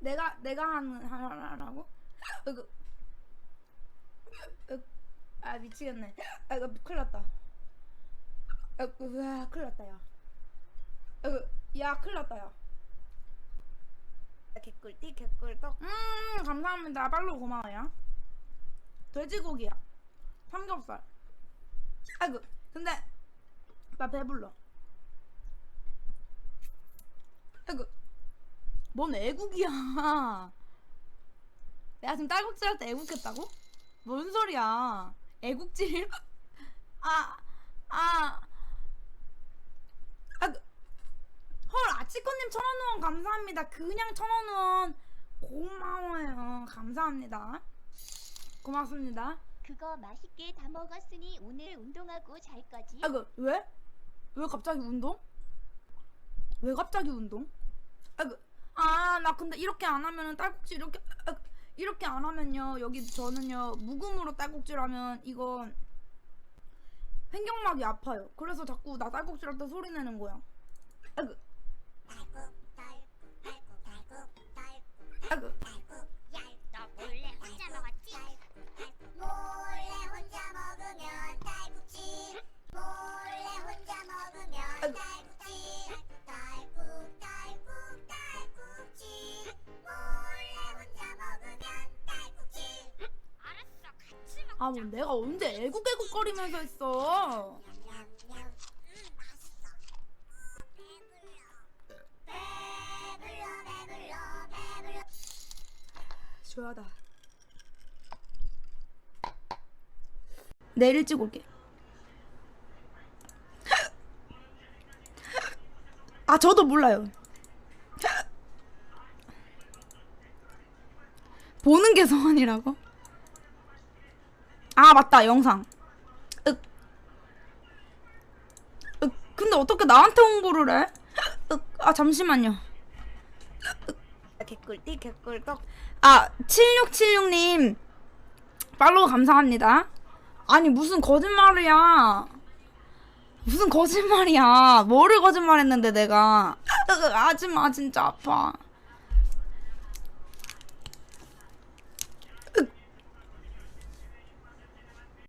내가 하라고? 아 미치겠네. 아 이거 큰일 났다. 으아 큰일 났다 야. 야 큰일 났다 야. 개꿀띠 개꿀떡. 감사합니다. 팔로우 고마워요. 돼지고기야. 삼겹살. 아이고 근데 나 배불러. 아이고 뭔 애국이야. 내가 지금 딸꾹질 할 때 애국했다고? 뭔 소리야. 애국질? 헐 아치코님 1000원 후원 감사합니다. 그냥 1000원 후원 고마워요. 감사합니다. 고맙습니다. 그거 맛있게 다 먹었으니 오늘 운동하고 잘 거지? 아이고 왜? 왜 갑자기 운동? 왜 갑자기 운동? 아이고 나 근데 이렇게 안 하면은 딸꾹질 이렇게 안 하면요 여기 저는요 묵음으로 딸꾹질 하면 이건 횡격막이 아파요. 그래서 자꾸 나 딸꾹질 할 때 소리 내는 거야. 아이고 아이고 너 몰래 혼자 먹었지? 몰래 혼자 먹으면 딸꾹질 몰래 혼자 먹으면 딸꾹질 딸꾹질 몰래 혼자 먹으면 딸꾹질 알았어 같이 먹자. 뭐 내가 언제 애국거리면서 했어. 조하다. 내일 일찍 올게. 저도 몰라요. 보는 게 소원이라고? 맞다 영상. 근데 어떻게 나한테 홍보를 해? 잠시만요. 개꿀띠 개꿀떡. 7676님 팔로우 감사합니다. 아니 무슨 거짓말이야. 무슨 거짓말이야. 뭐를 거짓말했는데 내가. 하지마 진짜 아파.